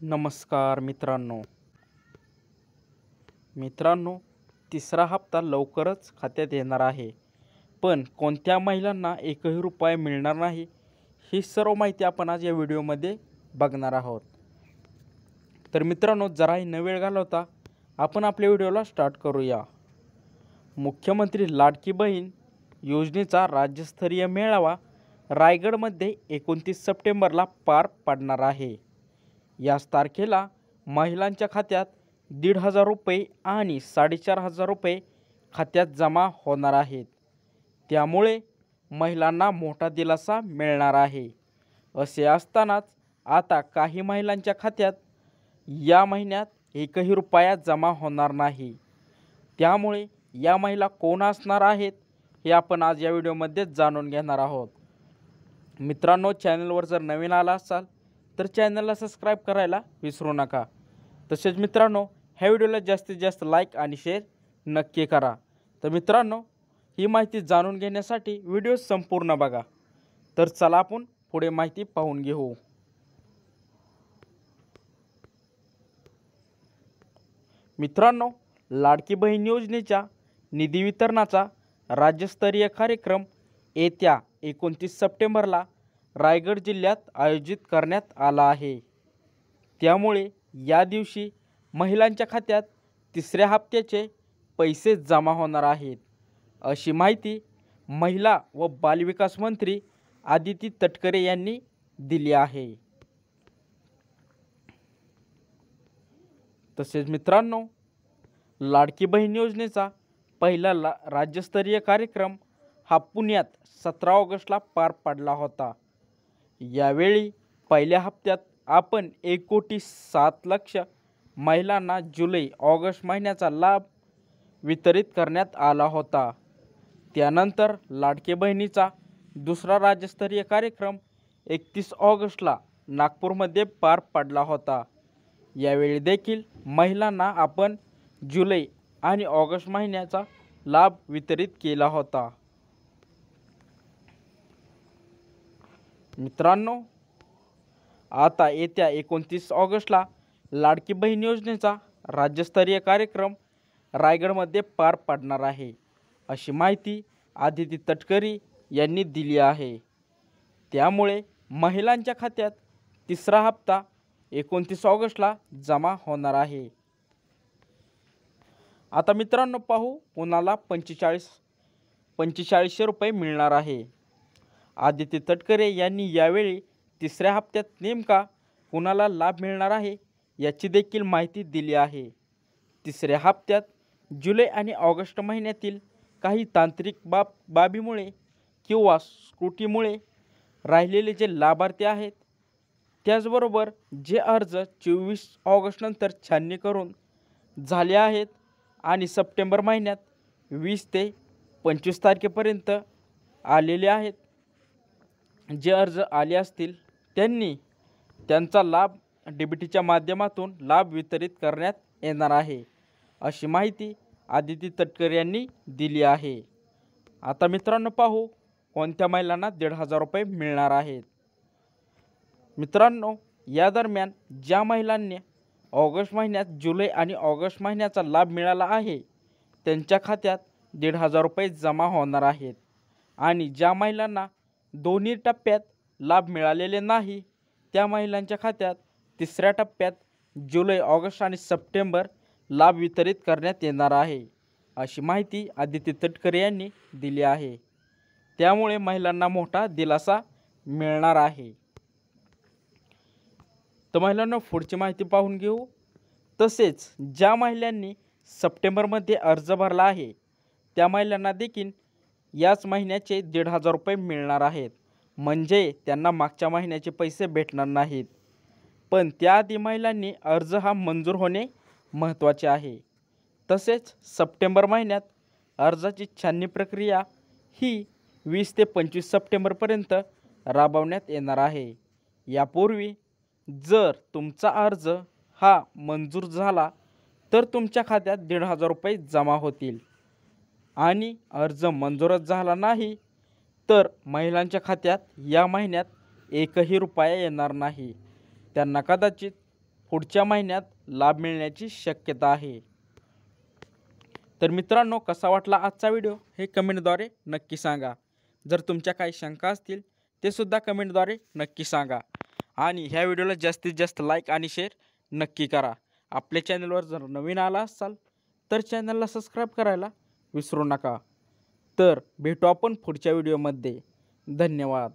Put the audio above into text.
नमस्कार मित्रांनो, तिसरा हप्ता लवकरच खात्यात येणार आहे. पण कोणत्या महिलांना एकही रुपया मिळणार नाही, ही सर्व माहिती आपण आज या व्हिडिओमध्ये बघणार आहोत. तर मित्रांनो, जराही न वेळ घालवता आपण आपल्या व्हिडिओला स्टार्ट करूया. मुख्यमंत्री लाडकी बहीण योजनेचा राज्यस्तरीय मेळावा रायगडमध्ये 29 सप्टेंबरला पार पडणार आहे. याच तारखेला महिलांच्या खात्यात 1,500 रुपये आणि 4,500 रुपये खात्यात जमा होणार आहेत. त्यामुळे महिलांना मोठा दिलासा मिळणार आहे. असे असतानाच आता काही महिलांच्या खात्यात या महिन्यात एकही रुपया जमा होणार नाही. त्यामुळे या महिला कोण असणार आहेत हे आपण आज या व्हिडिओमध्ये जाणून घेणार आहोत. मित्रांनो, चॅनलवर जर नवीन आला असाल तर चॅनलला सबस्क्राईब करायला विसरू नका. तसेच मित्रांनो, ह्या व्हिडिओला जास्तीत जास्त लाईक आणि शेअर नक्की करा. तर मित्रांनो, ही माहिती जाणून घेण्यासाठी व्हिडिओ संपूर्ण बघा. तर चला आपण पुढे माहिती पाहून घेऊ. मित्रांनो, लाडकी बहीण योजनेच्या निधी वितरणाचा राज्यस्तरीय कार्यक्रम येत्या 29 सप्टेंबरला रायगड जिल्ह्यात आयोजित करण्यात आला आहे. त्यामुळे या दिवशी महिलांच्या खात्यात तिसऱ्या हप्त्याचे पैसे जमा होणार आहेत, अशी माहिती महिला व बालविकास मंत्री आदिती तटकरे यांनी दिली आहे. तसेच मित्रांनो, लाडकी बहीण योजनेचा पहिला राज्यस्तरीय कार्यक्रम हा पुण्यात 17 ऑगस्टला पार पडला होता. यावेळी पहिल्या हप्त्यात आपण 1,07,00,000 महिलांना जुलै-ऑगस्ट महिन्याचा लाभ वितरित करण्यात आला होता. त्यानंतर लाडकी बहिणीचा दुसरा राज्यस्तरीय कार्यक्रम 31 ऑगस्टला नागपूरमध्ये पार पडला होता. यावेळी देखील महिलांना आपण जुलै आणि ऑगस्ट महिन्याचा लाभ वितरित केला होता. मित्रांनो, आता येत्या 29 ऑगस्टला लाडकी बहीण योजनेचा राज्यस्तरीय कार्यक्रम रायगडमध्ये पार पडणार आहे, अशी माहिती आदिती तटकरे यांनी दिली आहे. त्यामुळे महिलांच्या खात्यात तिसरा हप्ता 29 ऑगस्टला जमा होणार आहे. आता मित्रांनो, पाहू कुणाला 4500 रुपये मिळणार आहे. आदिती तटकरे यांनी यावेळी तिसऱ्या हप्त्यात नेमका कुणाला लाभ मिळणार आहे याची देखील माहिती दिली आहे. तिसऱ्या हप्त्यात जुलै आणि ऑगस्ट महिन्यातील काही तांत्रिक बाबीमुळे किंवा त्रुटीमुळे राहिलेले जे लाभार्थी आहेत, त्याचबरोबर जे अर्ज 24 ऑगस्टनंतर छाननी करून झाले आहेत आणि सप्टेंबर महिन्यात 20 ते 25 तारखेपर्यंत आलेले आहेत, जे अर्ज आले असतील त्यांनी त्यांचा लाभ DBTच्या माध्यमातून लाभ वितरित करण्यात येणार आहे, अशी माहिती आदिती तटकरे यांनी दिली आहे. आता मित्रांनो, पाहू कोणत्या महिलांना 1,500 रुपये मिळणार आहेत. मित्रांनो, या दरम्यान ज्या महिलांनी ऑगस्ट महिन्यात जुलै आणि ऑगस्ट महिन्याचा लाभ मिळाला आहे त्यांच्या खात्यात 1,500 रुपये जमा होणार आहेत. आणि ज्या महिलांना दोन्ही टप्प्यात लाभ मिळालेले नाही त्या महिलांच्या खात्यात तिसऱ्या टप्प्यात जुलै, ऑगस्ट आणि सप्टेंबर लाभ वितरित करण्यात येणार आहे, अशी माहिती आदिती तटकरे यांनी दिली आहे. त्यामुळे महिलांना मोठा दिलासा मिळणार आहे. तर महिलांना पुढची माहिती पाहून घेऊ. तसेच ज्या महिलांनी सप्टेंबरमध्ये अर्ज भरला आहे त्या महिलांना देखील याच महिन्याचे 1,500 रुपये मिळणार आहेत. म्हणजे त्यांना मागच्या महिन्याचे पैसे भेटणार नाहीत. पण त्याआधी महिलांनी अर्ज हा मंजूर होणे महत्त्वाचे आहे. तसेच सप्टेंबर महिन्यात अर्जाची छाननी प्रक्रिया ही 20 ते 25 सप्टेंबरपर्यंत राबवण्यात येणार आहे. यापूर्वी जर तुमचा अर्ज हा मंजूर झाला तर तुमच्या खात्यात 1,500 रुपये जमा होतील आणि अर्ज मंजूरच झाला नाही तर महिलांच्या खात्यात या महिन्यात एकही रुपया येणार नाही. त्यांना कदाचित पुढच्या महिन्यात लाभ मिळण्याची शक्यता आहे. तर मित्रांनो, कसा वाटला आजचा व्हिडिओ हे कमेंटद्वारे नक्की सांगा. जर तुमच्या काही शंका असतील ते सुद्धा कमेंटद्वारे नक्की सांगा. आणि ह्या व्हिडिओला जास्तीत जास्त लाईक आणि शेअर नक्की करा. आपल्या चॅनलवर जर नवीन आला असाल तर चॅनलला सबस्क्राईब करायला विसरू नका. तर भेटू आपण पुढच्या व्हिडिओमध्ये. धन्यवाद.